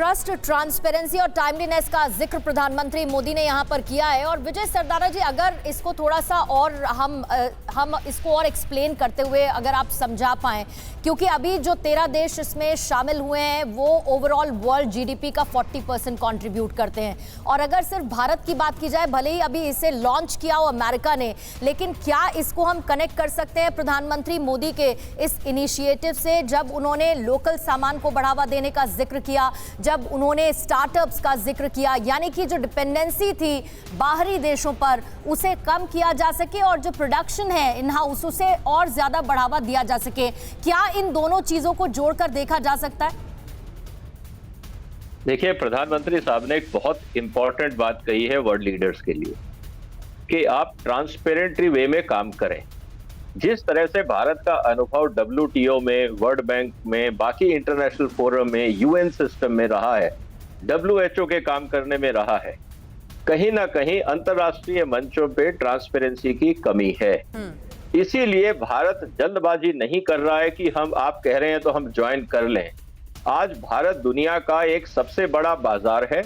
Trust, transparency और timeliness का जिक्र प्रधानमंत्री मोदी ने यहां पर किया है। और विजय सरदारा जी, अगर इसको थोड़ा सा और हम इसको और एक्सप्लेन करते हुए अगर आप समझा पाएं, क्योंकि अभी जो 13 देश इसमें शामिल हुए हैं वो ओवरऑल वर्ल्ड जीडीपी का 40% कंट्रीब्यूट करते हैं। और अगर सिर्फ भारत की बात की जाए, भले ही अभी इसे लॉन्च किया हो अमेरिका ने, लेकिन क्या इसको हम कनेक्ट कर सकते हैं प्रधानमंत्री मोदी के इस इनिशिएटिव से, जब उन्होंने लोकल सामान को बढ़ावा देने का जिक्र किया, जब उन्होंने स्टार्टअप्स का जिक्र किया, यानी कि जो डिपेंडेंसी थी बाहरी देशों पर उसे कम किया जा सके और जो प्रोडक्शन है इन हाउस उसे और ज्यादा बढ़ावा दिया जा सके। क्या इन दोनों चीजों को जोड़कर देखा जा सकता है? देखिए, प्रधानमंत्री साहब ने एक बहुत इंपॉर्टेंट बात कही है वर्ल्ड लीडर्स के लिए कि आप ट्रांसपेरेंटली वे में काम करें। जिस तरह से भारत का अनुभव WTO में, वर्ल्ड बैंक में, बाकी इंटरनेशनल फोरम में, UN सिस्टम में रहा है, WHO के काम करने में रहा है, कहीं ना कहीं अंतर्राष्ट्रीय मंचों पे ट्रांसपेरेंसी की कमी है। इसीलिए भारत जल्दबाजी नहीं कर रहा है कि हम, आप कह रहे हैं तो हम ज्वाइन कर लें। आज भारत दुनिया का एक सबसे बड़ा बाजार है।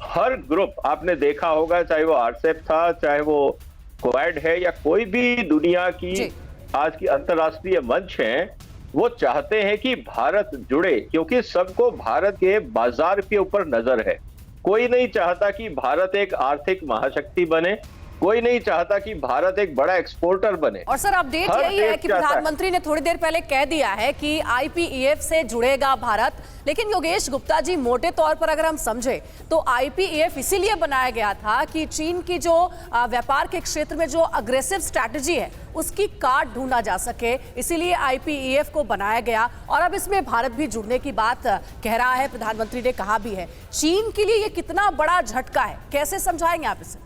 हर ग्रुप आपने देखा होगा, चाहे वो RCEP था, चाहे वो क्वाड है या कोई भी दुनिया की आज की अंतर्राष्ट्रीय मंच है, वो चाहते हैं कि भारत जुड़े, क्योंकि सबको भारत के बाजार के ऊपर नजर है। कोई नहीं चाहता कि भारत एक आर्थिक महाशक्ति बने, कोई नहीं चाहता कि भारत एक बड़ा एक्सपोर्टर बने। और सर, अपडेट यही है कि प्रधानमंत्री ने थोड़ी देर पहले कह दिया है कि IPEF से जुड़ेगा भारत। लेकिन योगेश गुप्ता जी, मोटे तौर पर अगर हम समझे तो IPEF इसीलिए बनाया गया था कि चीन की जो व्यापार के क्षेत्र में जो अग्रेसिव स्ट्रैटेजी है उसकी काट ढूंढा जा सके, इसीलिए IPEF को बनाया गया। और अब इसमें भारत भी जुड़ने की बात कह रहा है, प्रधानमंत्री ने कहा भी है। चीन के लिए ये कितना बड़ा झटका है, कैसे समझाएंगे आप इसे?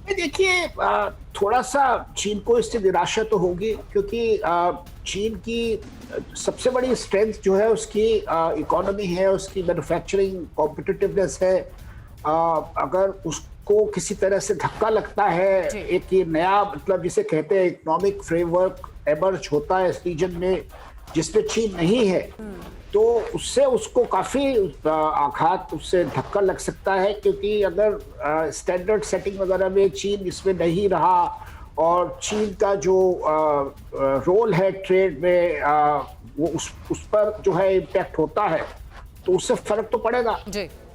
देखिए, थोड़ा सा चीन को इससे निराशा तो होगी, क्योंकि चीन की सबसे बड़ी स्ट्रेंथ जो है उसकी इकोनॉमी है, उसकी मैन्युफैक्चरिंग कॉम्पिटिटिवनेस है। अगर उसको किसी तरह से धक्का लगता है, एक ये नया, मतलब जिसे कहते हैं इकोनॉमिक फ्रेमवर्क एमर्ज होता है इस रीजन में जिसमें चीन नहीं है, तो उससे उसको काफी आघात, उससे धक्का लग सकता है। क्योंकि अगर स्टैंडर्ड सेटिंग वगैरह में चीन इसमें नहीं रहा और चीन का जो रोल है ट्रेड में, वो उस पर जो है इम्पैक्ट होता है, तो उससे फर्क तो पड़ेगा।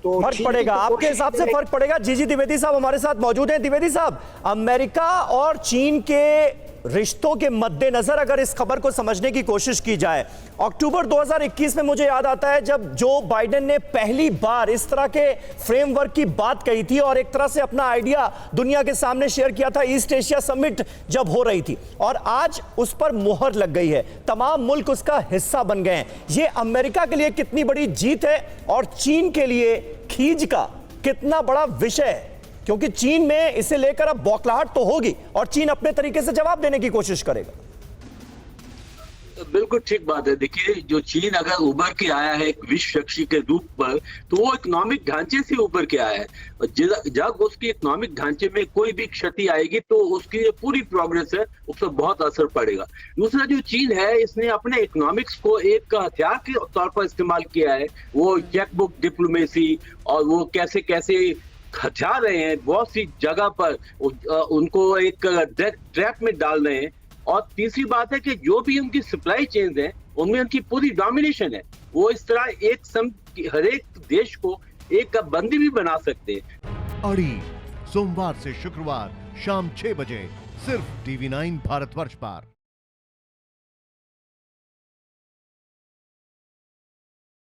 तो फर्क पड़ेगा, आपके हिसाब से फर्क पड़ेगा। जी द्विवेदी साहब हमारे साथ मौजूद हैं। द्विवेदी साहब, अमेरिका और चीन के रिश्तों के मद्देनजर अगर इस खबर को समझने की कोशिश की जाए, अक्टूबर 2021 में मुझे याद आता है जब जो बाइडेन ने पहली बार इस तरह के फ्रेमवर्क की बात कही थी और एक तरह से अपना आइडिया दुनिया के सामने शेयर किया था, ईस्ट एशिया समिट जब हो रही थी, और आज उस पर मुहर लग गई है, तमाम मुल्क उसका हिस्सा बन गए हैं। ये अमेरिका के लिए कितनी बड़ी जीत है और चीन के लिए खींच का कितना बड़ा विषय है, क्योंकि चीन में इसे लेकर अब बौखलाहट तो होगी और चीन अपने तरीके से जवाब देने की कोशिश करेगा। बिल्कुल ठीक बात है। देखिए, जो चीन अगर उभर के आया है एक विश्व शक्ति के रूप पर, तो वो इकोनॉमिक ढांचे से उभर के आया है। और जब उसकी इकोनॉमिक ढांचे में कोई भी क्षति आएगी तो उसकी पूरी प्रोग्रेस है उस पर बहुत असर पड़ेगा। दूसरा, जो चीन है इसने अपने इकोनॉमिक्स को एक हथियार के तौर पर इस्तेमाल किया है। वो चेकबुक डिप्लोमेसी और वो कैसे कैसे हथियार रहे हैं, बहुत सी जगह पर उनको एक ट्रैप में डाल रहे हैं। और तीसरी बात है कि जो भी उनकी सप्लाई चेन है उनमें उनकी पूरी डोमिनेशन है। वो इस तरह हर एक देश को एक बंदी भी बना सकते हैं। अड़ी सोमवार से शुक्रवार शाम 6 बजे सिर्फ TV9 भारतवर्ष पर।